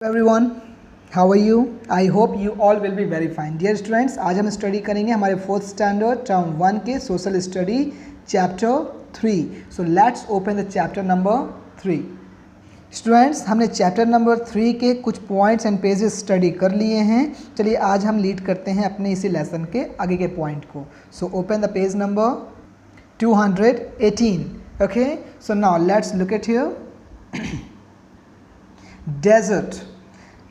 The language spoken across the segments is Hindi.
Everyone, how are you? I hope you all will be very fine. Dear students, आज हम स्टडी करेंगे हमारे 4th स्टैंडर्ड टर्म 1 के social study chapter 3. So let's open the chapter number 3. Students, हमने चैप्टर नंबर 3 के कुछ पॉइंट्स एंड पेजेस स्टडी कर लिए हैं. चलिए आज हम लीड करते हैं अपने इसी लेसन के आगे के पॉइंट को. So open the page number 218. Okay, so now let's look at here. Desert.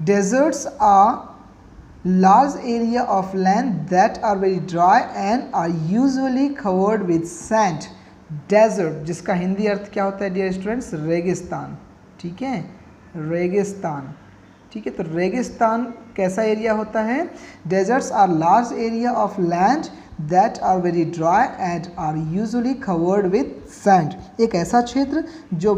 Deserts are large area of land that are very dry and are usually covered with sand. Desert जिसका हिंदी अर्थ क्या होता है डियर स्टूडेंट्स? रेगिस्तान. ठीक है, रेगिस्तान. ठीक है, तो रेगिस्तान कैसा एरिया होता है? Deserts are large area of land that are very dry and are usually covered with sand. एक ऐसा क्षेत्र जो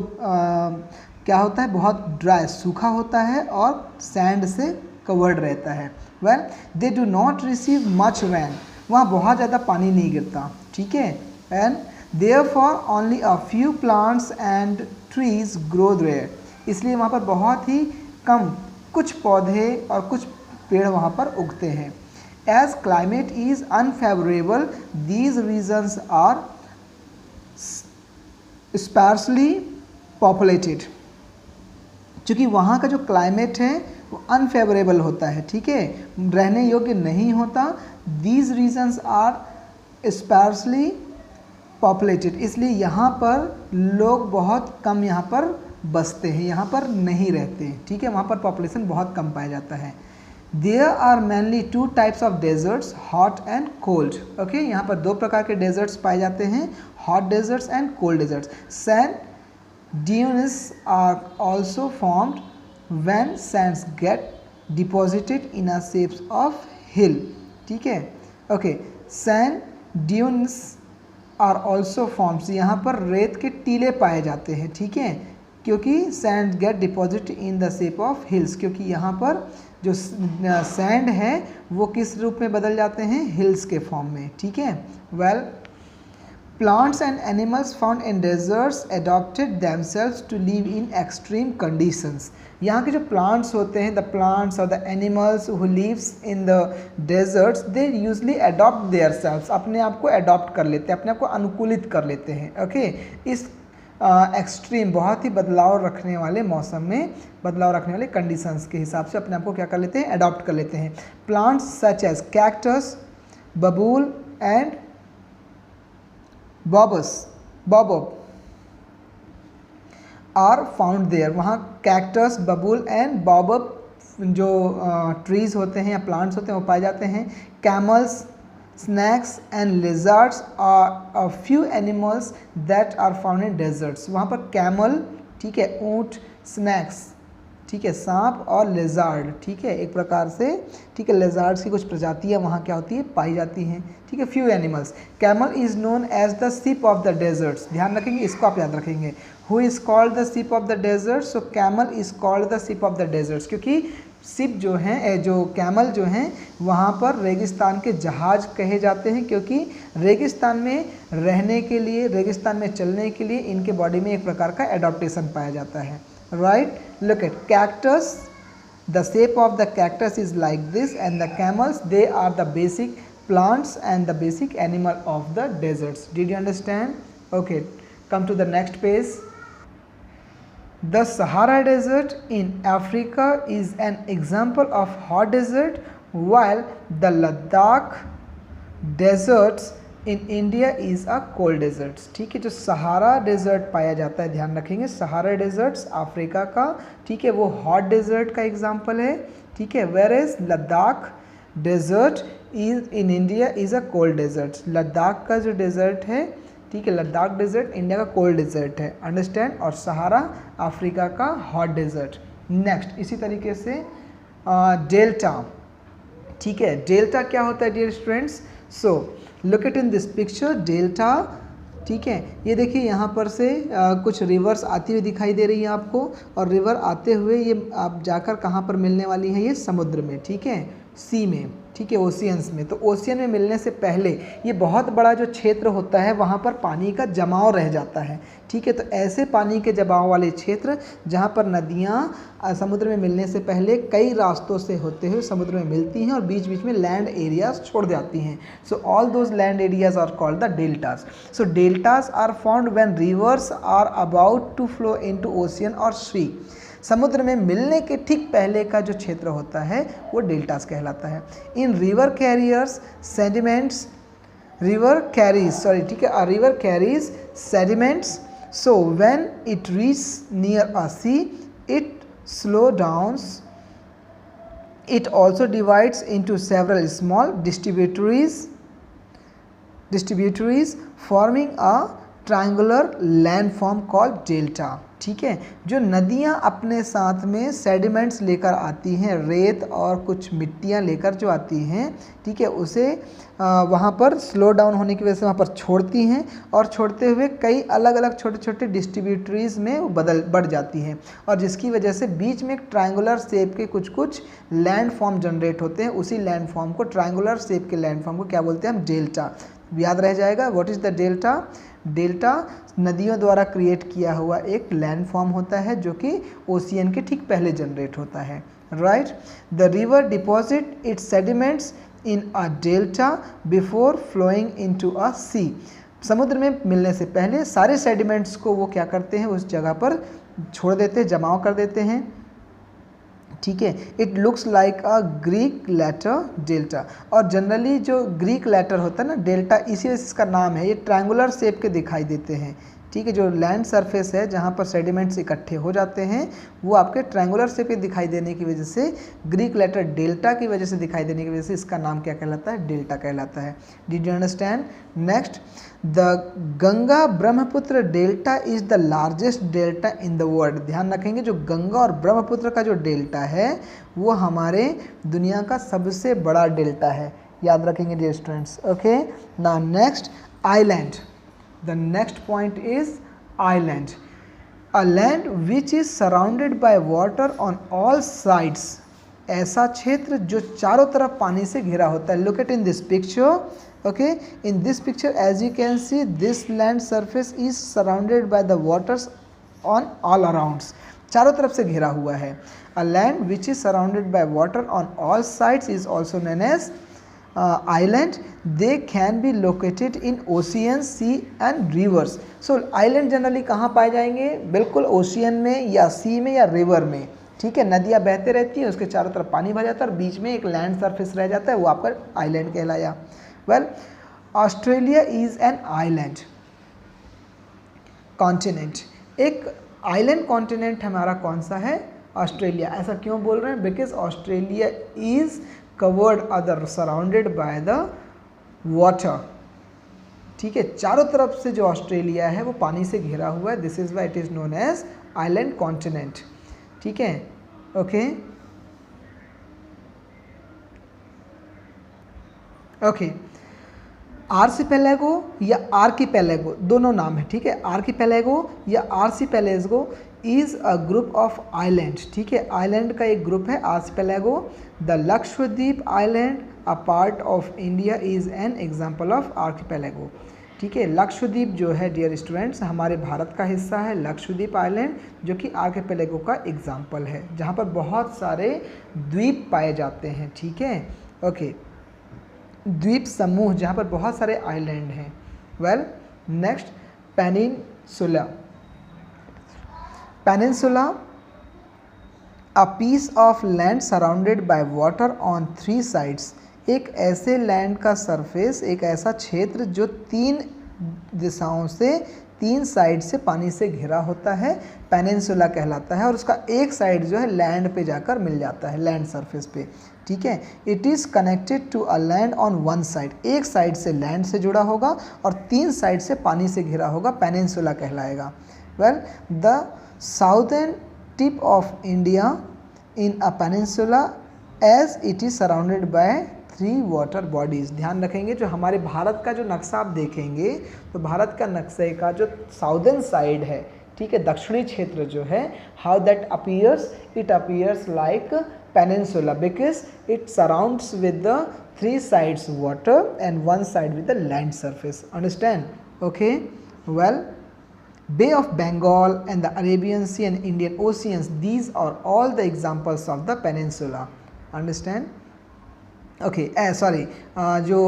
क्या होता है? बहुत ड्राई, सूखा होता है और सैंड से कवर्ड रहता है. Well, they do not receive much rain. वहाँ बहुत ज़्यादा पानी नहीं गिरता. ठीक है, and therefore only a few plants and trees grow there. इसलिए वहाँ पर बहुत ही कम कुछ पौधे और कुछ पेड़ वहाँ पर उगते हैं. As climate is unfavourable these regions are sparsely populated. क्योंकि वहाँ का जो क्लाइमेट है वो अनफेवरेबल होता है. ठीक है, रहने योग्य नहीं होता. These regions are sparsely populated. इसलिए यहाँ पर लोग बहुत कम यहाँ पर बसते हैं, यहाँ पर नहीं रहते हैं. ठीक है, वहाँ पर पॉपुलेशन बहुत कम पाया जाता है. There are mainly 2 types of deserts, hot and cold. Okay, यहाँ पर 2 प्रकार के डेजर्ट्स पाए जाते हैं, hot deserts and cold deserts. Sand dunes are also formed when sands get deposited in a shapes of hill. ठीक है, okay. sand dunes are also formed. यहाँ पर रेत के टीले पाए जाते हैं. ठीक है, क्योंकि sand get deposited in the shape of hills. क्योंकि यहाँ पर जो सैंड है वो किस रूप में बदल जाते हैं? हिल्स के फॉर्म में. ठीक है, well, plants and animals found in deserts adapted themselves to live in extreme conditions. यहाँ के जो plants होते हैं, the plants or the animals who lives in the deserts, they usually adopt themselves. अपने आप को adopt कर लेते हैं, अपने आप को अनुकूलित कर लेते हैं. ओके, इस एक्सट्रीम बहुत ही बदलाव रखने वाले मौसम में, बदलाव रखने वाले कंडीशंस के हिसाब से अपने आप को क्या कर लेते हैं? अडॉप्ट कर लेते हैं. प्लांट्स सच एज कैक्टस, बबूल एंड बॉबब आर फाउंड देयर. वहाँ कैक्टस, बबूल एंड बॉबब जो ट्रीज होते हैं या प्लांट्स होते हैं वो पाए जाते हैं. Camels, snakes and lizards are a few animals that are found in deserts. वहाँ पर कैमल, ठीक है, ऊँट, स्नैक्स, ठीक है, सांप और लेजार्ड. ठीक है, एक प्रकार से, ठीक है, लेजार्ड्स की कुछ प्रजातियाँ वहाँ क्या होती है? पाई जाती हैं. ठीक है, few animals. Camel is known as the ship of the deserts. ध्यान रखेंगे, इसको आप याद रखेंगे. Who is called the ship of the deserts? So camel is called the ship of the deserts. क्योंकि शिप जो हैं, जो कैमल जो हैं, वहाँ पर रेगिस्तान के जहाज कहे जाते हैं. क्योंकि रेगिस्तान में रहने के लिए, रेगिस्तान में चलने के लिए इनके बॉडी में एक प्रकार का एडॉप्टेशन पाया जाता है. Right, look at cactus. The shape of the cactus is like this, and the camels, they are the basic plants and the basic animal of the deserts. Did you understand? Okay, come to the next page. The Sahara Desert in Africa is an example of hot desert, while the Ladakh deserts in India is a cold deserts. ठीक है, जो सहारा डेजर्ट पाया जाता है, ध्यान रखेंगे, सहारा डेजर्ट्स अफ्रीका का, ठीक है, वो हॉट डेजर्ट का एग्जांपल है. ठीक है, where is Ladakh desert is in India is a cold desert. Ladakh का जो डेजर्ट है, ठीक है, लद्दाख डेजर्ट इंडिया का कोल्ड डेजर्ट है. अंडरस्टैंड? और सहारा अफ्रीका का हॉट डेजर्ट. नेक्स्ट, इसी तरीके से डेल्टा. ठीक है, डेल्टा क्या होता है dear students? So look at in this picture, delta. ठीक है, ये देखिए यहाँ पर से कुछ रिवर्स आती हुई दिखाई दे रही है आपको, और रिवर आते हुए ये आप जाकर कहाँ पर मिलने वाली है? ये समुद्र में. ठीक है, सी में, ठीक है, ओशियंस में। तो ओशियन में मिलने से पहले ये बहुत बड़ा जो क्षेत्र होता है वहाँ पर पानी का जमाव रह जाता है, ठीक है। तो ऐसे पानी के जमाव वाले क्षेत्र जहाँ पर नदियाँ समुद्र में मिलने से पहले कई रास्तों से होते हुए समुद्र में मिलती हैं और बीच बीच में लैंड एरियाज छोड़ जाती हैं। So all those land areas are called the deltas. So deltas are found when rivers are about to flow into ocean और सी। समुद्र में मिलने के ठीक पहले का जो क्षेत्र होता है वो डेल्टास कहलाता है। इन river carriers sediments, river carries sediments, so when it reach near a see it slow downs. It also divides into several small distributaries forming a triangular landform called delta, ठीक है। जो नदियाँ अपने साथ में सेडिमेंट्स लेकर आती हैं, रेत और कुछ मिट्टियाँ लेकर जो आती हैं, ठीक है, उसे वहाँ पर स्लो डाउन होने की वजह से वहाँ पर छोड़ती हैं और छोड़ते हुए कई अलग अलग छोटे छोटे डिस्ट्रीब्यूटरीज में बढ़ जाती हैं और जिसकी वजह से बीच में एक ट्रायंगुलर शेप के कुछ लैंड फॉर्म जनरेट होते हैं। उसी लैंड फॉर्म को, ट्रायंगुलर शेप के लैंड फॉर्म को क्या बोलते हैं हम? डेल्टा। याद रह जाएगा, what is the delta? Delta नदियों द्वारा क्रिएट किया हुआ एक लैंड फॉर्म होता है जो कि ओशियन के ठीक पहले जनरेट होता है, right. The river deposit its sediments in a delta before flowing into a sea. समुद्र में मिलने से पहले सारे सेडिमेंट्स को वो क्या करते हैं, उस जगह पर छोड़ देते हैं, जमाव कर देते हैं, ठीक है। It looks like a Greek letter delta. और जनरली जो ग्रीक लेटर होता है ना, डेल्टा, इसी वजह से इसका नाम है। ये ट्रायंगुलर शेप के दिखाई देते हैं, ठीक है। जो लैंड सरफेस है जहाँ पर सेडिमेंट्स इकट्ठे हो जाते हैं वो आपके ट्रायंगुलर शेप के दिखाई देने की वजह से, ग्रीक लेटर डेल्टा की वजह से दिखाई देने की वजह से इसका नाम क्या कहलाता है? डेल्टा कहलाता है। Did you understand? Next, the Ganga Brahmaputra delta is the largest delta in the world. ध्यान रखेंगे, जो गंगा और ब्रह्मपुत्र का जो डेल्टा है वो हमारे दुनिया का सबसे बड़ा डेल्टा है। याद रखेंगे dear students, okay. Now next, island. The next point is island. A land which is surrounded by water on all sides. ऐसा क्षेत्र जो चारों तरफ पानी से घिरा होता है। Look at in this picture. Okay, in this picture as you can see this land surface is surrounded by the waters on all arounds. चारों तरफ से घिरा हुआ है। A land which is surrounded by water on all sides is also known as island. They can be located in ocean, sea and rivers. So island generally कहाँ पाए जाएंगे? बिल्कुल ओशियन में या सी में या रिवर में, ठीक है। नदियाँ बहते रहती हैं, उसके चारों तरफ पानी भर जाता है और बीच में एक लैंड सरफेस रह जाता है, वो आपका आइलैंड कहलाया। Well, Australia is an island continent. एक आइलैंड कॉन्टिनेंट हमारा कौन सा है? ऑस्ट्रेलिया। ऐसा क्यों बोल रहे हैं? Because Australia is covered other surrounded by the water, ठीक है। चारों तरफ से जो ऑस्ट्रेलिया है वो पानी से घिरा हुआ है। This is why it is known as island continent, ठीक है, ओके। ओके, आर्सिपेलागो या आर्किपेलागो दोनों नाम है, ठीक है। आर्किपेलागो या archipelago is a group of island, ठीक है। आइलैंड का एक ग्रुप है archipelago. The Lakshadweep island a part of India is an example of archipelago, ठीक है। लक्षद्वीप जो है डियर स्टूडेंट्स हमारे भारत का हिस्सा है, लक्षद्वीप आइलैंड, जो कि आर्किपेलागो का एग्जाम्पल है, जहाँ पर बहुत सारे द्वीप पाए जाते हैं, ठीक है, ओके। द्वीप समूह जहाँ पर बहुत सारे आइलैंड हैं। Well, next, peninsula. Peninsula, a piece of land surrounded by water on 3 sides. एक ऐसे लैंड का सरफेस, एक ऐसा क्षेत्र जो 3 दिशाओं से, 3 साइड से पानी से घिरा होता है, पेनिनसुला कहलाता है। और उसका एक साइड जो है लैंड पे जाकर मिल जाता है, लैंड सरफेस पे, ठीक है। It is connected to a land on 1 side. एक साइड से लैंड से जुड़ा होगा और 3 साइड से पानी से घिरा होगा, पेनिनसुला कहलाएगा। Well, the southern tip of India in a peninsula as it is surrounded by 3 water bodies. ध्यान रखेंगे, जो हमारे भारत का जो नक्शा आप देखेंगे तो भारत का नक्शे का जो साउदर्न साइड है, ठीक है, दक्षिणी क्षेत्र जो है, how that appears, it appears like peninsula because it surrounds with the 3 sides water and 1 side with the land surface. Understand? Okay, well, Bay of Bengal and the Arabian Sea and Indian Oceans, these are all the examples of the peninsula. Understand? Okay sorry, जो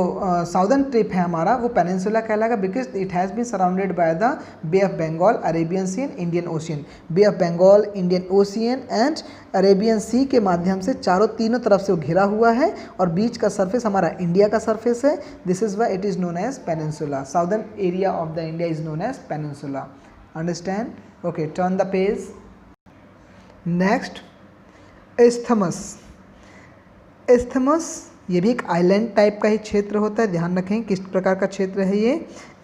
साउदर्न ट्रिप है हमारा वो पेनिनसुला कहलाएगा because it has been surrounded by the Bay of Bengal, Arabian Sea and Indian Ocean. Bay of Bengal, Indian Ocean and Arabian Sea के माध्यम से तीनों तरफ से वो घिरा हुआ है और बीच का सरफेस हमारा इंडिया का सरफेस है. This is why it is known as peninsula. Southern area of the India is known as peninsula. Understand? Okay, turn the page. Next, isthmus. Isthmus ये भी एक आइलैंड टाइप का ही क्षेत्र होता है. ध्यान रखें किस प्रकार का क्षेत्र है ये.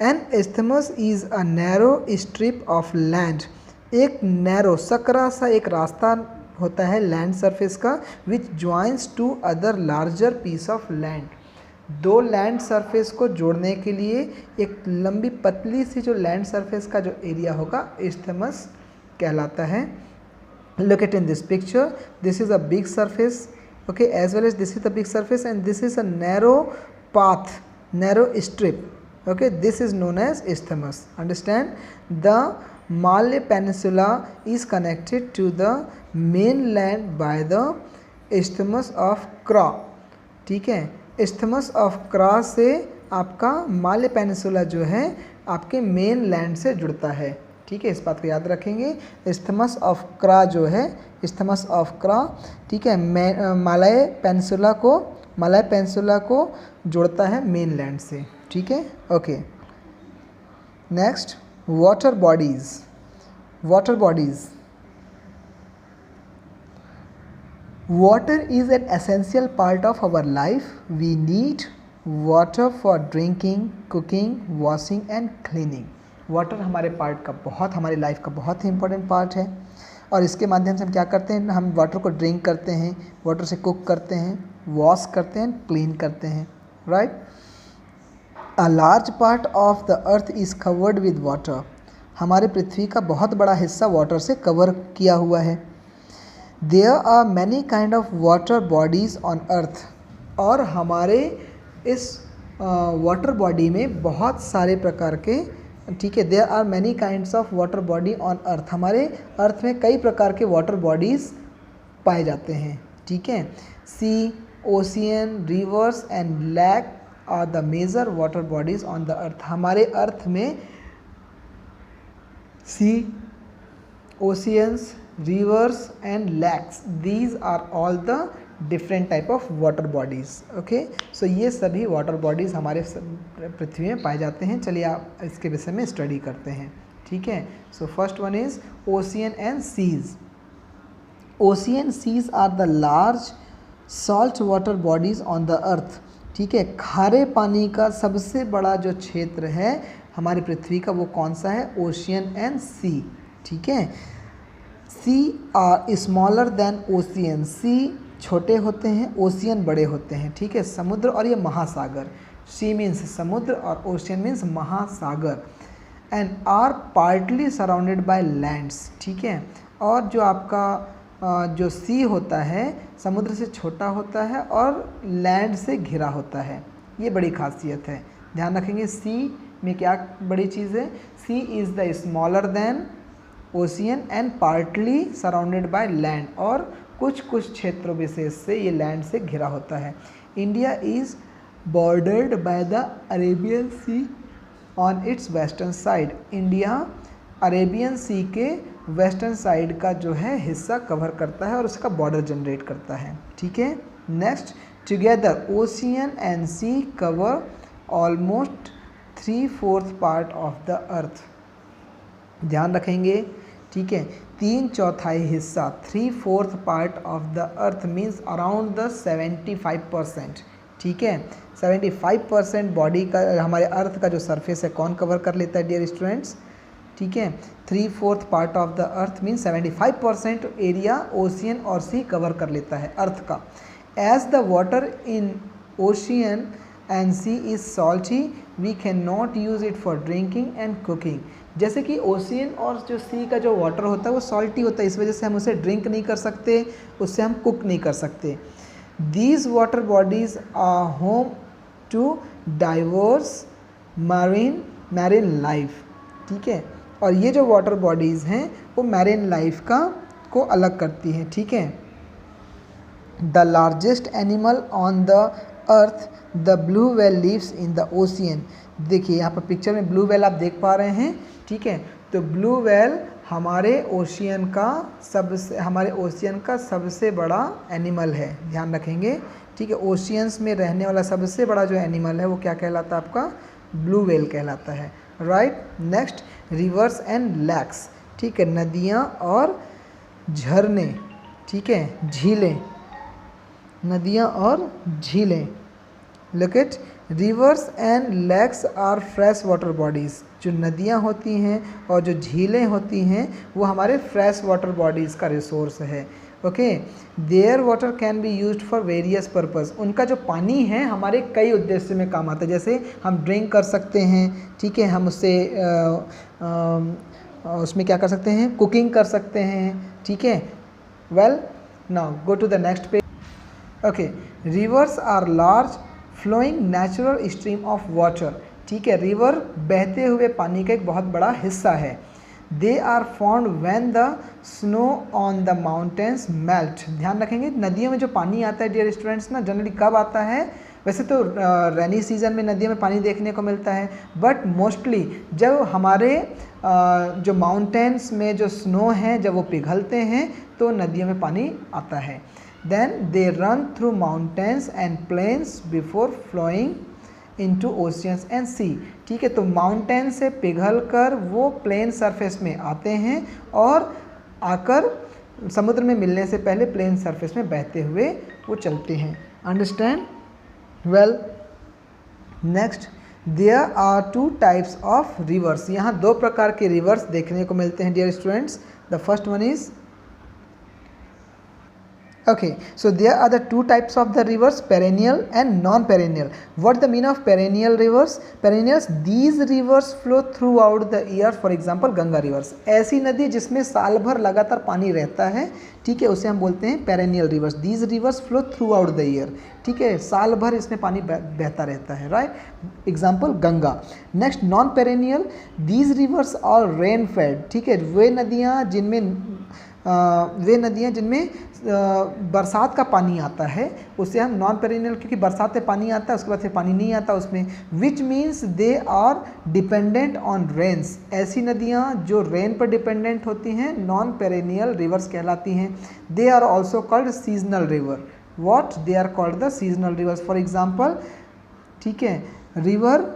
An isthmus is a narrow strip of land. एक नैरो सकरा सा एक रास्ता होता है लैंड सरफेस का which joins two other larger piece of land. 2 land surface को जोड़ने के लिए एक लंबी पतली सी जो लैंड सरफेस का जो एरिया होगा इस्थमस कहलाता है. Look at in this picture, this is a big surface, okay, as well as this is the big surface and this is a narrow path, narrow strip, okay, this is known as isthmus. Understand? The Malay Peninsula is connected to the mainland by the isthmus of Kra. ठीक है, isthmus of Kra से आपका माले पेनिसुला जो है आपके मेन लैंड से जुड़ता है. ठीक है, इस बात को याद रखेंगे. इस्थमस ऑफ क्रा जो है, इस्थमस ऑफ क्रा, ठीक है, मालय पेनिसुला को जोड़ता है मेन लैंड से. ठीक है, okay. Next, water bodies. Water bodies. Water is an essential part of our life. We need water for drinking, cooking, washing and cleaning. Water हमारी लाइफ का बहुत ही इंपॉर्टेंट पार्ट है और इसके माध्यम से हम क्या करते हैं, हम वाटर को ड्रिंक करते हैं, वाटर से कुक करते हैं, वॉश करते हैं, क्लीन करते हैं. Right? A large part of the earth is covered with water. हमारे पृथ्वी का बहुत बड़ा हिस्सा वाटर से कवर किया हुआ है. There are many kind of water bodies on earth. और हमारे इस वाटर बॉडी में बहुत सारे प्रकार के, ठीक है, there are many kinds of water body on earth. हमारे अर्थ में कई प्रकार के वाटर बॉडीज़ पाए जाते हैं. ठीक है, sea, ocean, rivers and lake are the major water bodies on the earth. हमारे अर्थ में sea, oceans, rivers and lakes, these are all the different type of water bodies. Okay, so ये सभी वाटर बॉडीज़ हमारे पृथ्वी में पाए जाते हैं. चलिए आप इसके विषय में स्टडी करते हैं. ठीक है, so first one is ocean and seas. Ocean seas are the large salt water bodies on the earth. ठीक है, खारे पानी का सबसे बड़ा जो क्षेत्र है हमारी पृथ्वी का वो कौन सा है? Ocean and sea. ठीक है, sea are smaller than ocean. Sea छोटे होते हैं, ओशियन बड़े होते हैं. ठीक है, समुद्र और ये महासागर. सी मीन्स समुद्र और ओशियन मीन्स महासागर. And are partly surrounded by lands. ठीक है, और जो आपका जो सी होता है समुद्र से छोटा होता है और लैंड से घिरा होता है. ये बड़ी खासियत है, ध्यान रखेंगे. सी में क्या बड़ी चीज़ है? Sea is the smaller than ocean and partly surrounded by land. और कुछ क्षेत्रों विशेष से ये लैंड से घिरा होता है. India is bordered by the Arabian Sea on its western side. India Arabian Sea के वेस्टर्न साइड का जो है हिस्सा कवर करता है और उसका बॉर्डर जनरेट करता है. ठीक है, next, together ocean and sea cover almost 3/4 part of the earth. ध्यान रखेंगे. ठीक है, 3/4 हिस्सा, 3/4 part of the earth means around the 75%. ठीक है, 75% बॉडी का हमारे अर्थ का जो सरफेस है कौन कवर कर लेता है डियर स्टूडेंट्स? ठीक है, 3/4 part of the earth means 75% area ocean और सी कवर कर लेता है अर्थ का. As the water in ocean and sea is salty, we cannot use it for drinking and cooking. जैसे कि ओशियन और जो सी का जो वाटर होता है वो सॉल्टी होता है, इस वजह से हम उसे ड्रिंक नहीं कर सकते, उससे हम कुक नहीं कर सकते। These water bodies are home to diverse marine life, ठीक है। और ये जो वाटर बॉडीज़ हैं वो मैरीन लाइफ को अलग करती हैं, ठीक है। The largest animal on the earth the blue whale lives in the ocean. देखिए यहाँ पर पिक्चर में ब्लू व्हेल आप देख पा रहे हैं, ठीक है। तो ब्लू व्हेल हमारे ओशियन का सबसे बड़ा एनिमल है, ध्यान रखेंगे, ठीक है। ओशियंस में रहने वाला सबसे बड़ा जो एनिमल है वो क्या कहलाता है आपका, ब्लू व्हेल कहलाता है, right. Next reverse and lakhs, ठीक है, नदियाँ और झरने, ठीक है, झीलें, नदियाँ और झीलें। Look it, rivers and lakes are fresh water bodies. जो नदियाँ होती हैं और जो झीलें होती हैं वो हमारे फ्रेश वाटर बॉडीज़ का रिसोर्स है, okay. Their water can be used for various purpose. उनका जो पानी है हमारे कई उद्देश्य में काम आता है, जैसे हम ड्रिंक कर सकते हैं, ठीक है, हम उससे उसमें क्या कर सकते हैं, कुकिंग कर सकते हैं, ठीक है। Well now go to the next page. Okay, rivers are large flowing natural stream of water, ठीक है। रिवर बहते हुए पानी का एक बहुत बड़ा हिस्सा है। They are found when the snow on the mountains melt. ध्यान रखेंगे, नदियों में जो पानी आता है डियर स्टूडेंट्स ना, जनरली कब आता है, वैसे तो रेनी सीजन में नदियों में पानी देखने को मिलता है, बट मोस्टली जब हमारे जो माउंटेन्स में जो स्नो है जब वो पिघलते हैं तो नदियों में पानी आता है। Then they run through mountains and plains before flowing into oceans and sea, ठीक है। तो माउंटेन से पिघल कर वो प्लेन सरफेस में आते हैं और आकर समुद्र में मिलने से पहले प्लेन सरफेस में बहते हुए वो चलते हैं। Understand well. Next, there are two types of rivers. यहाँ दो प्रकार के रिवर्स देखने को मिलते हैं dear students. The first one is okay, so there are the two types of the rivers, perennial and non-perennial. What the mean of perennial rivers? Perennials, these rivers flow throughout the year. For example, Ganga rivers, ऐसी नदी जिसमें साल भर लगातार पानी रहता है, ठीक है, उसे हम बोलते हैं perennial rivers. These rivers flow throughout the year, ठीक है, साल भर इसमें पानी बहता रहता है, right. Example Ganga. Next, non perennial, these rivers are rain fed, ठीक है, वे नदियाँ जिनमें बरसात का पानी आता है उसे हम नॉन पेरेनियल, क्योंकि बरसात में पानी आता है उसके बाद फिर पानी नहीं आता उसमें, which means they are dependent on rains. ऐसी नदियाँ जो रेन पर डिपेंडेंट होती हैं नॉन पेरेनियल रिवर्स कहलाती हैं। They are also called seasonal river. What? They are called the seasonal rivers. For example, ठीक है, river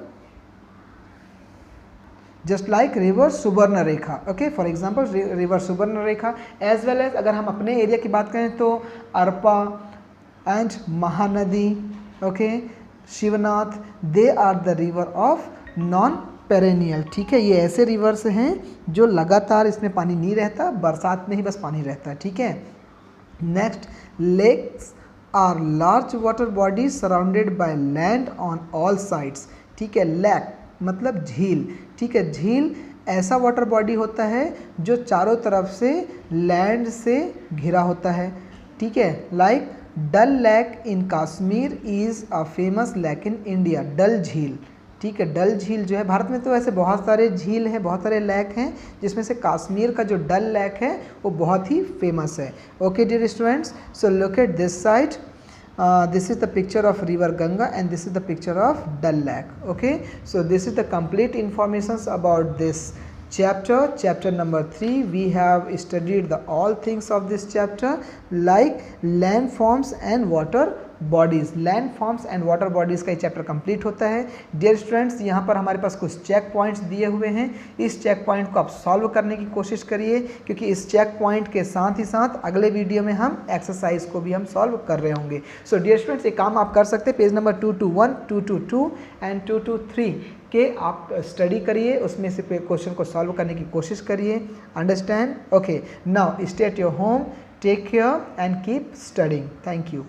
just like river Subarnarekha, okay, for example river Subarnarekha. As well as अगर हम अपने एरिया की बात करें तो Arpa and Mahanadi, okay, Shivnath, they are the river of non perennial, ठीक है। ये ऐसे रिवर्स हैं जो लगातार इसमें पानी नहीं रहता, बरसात में ही बस पानी रहता है, ठीक है। Next, lakes are large water bodies surrounded by land on all sides, ठीक है। लेक मतलब झील, ठीक है, झील ऐसा वाटर बॉडी होता है जो चारों तरफ से लैंड से घिरा होता है, ठीक है। Like Dal lake in Kashmir is a famous lake in India. Dal झील, ठीक है, डल झील जो है, भारत में तो ऐसे बहुत सारे झील हैं, बहुत सारे लेक हैं, जिसमें से कश्मीर का जो डल लेक है वो बहुत ही फेमस है। Okay dear students, so look at this side. This is the picture of river Ganga and this is the picture of Dal Lake. Okay, so this is the complete informations about this chapter number 3. We have studied the all things of this chapter, like landforms and water bodies, land forms and water bodies का ये चैप्टर कंप्लीट होता है। डियर स्टूडेंट्स, यहाँ पर हमारे पास कुछ चेक पॉइंट्स दिए हुए हैं, इस चेक पॉइंट को आप सॉल्व करने की कोशिश करिए, क्योंकि इस चेक पॉइंट के साथ ही साथ अगले वीडियो में हम एक्सरसाइज को भी हम सॉल्व कर रहे होंगे। सो डियर स्टूडेंट्स, एक काम आप कर सकते हैं, पेज नंबर 221, 222 एंड 223 के आप स्टडी करिए, उसमें से क्वेश्चन को सॉल्व करने की कोशिश करिए। Understand? Okay, now stay at your home, take care and keep studying. Thank you.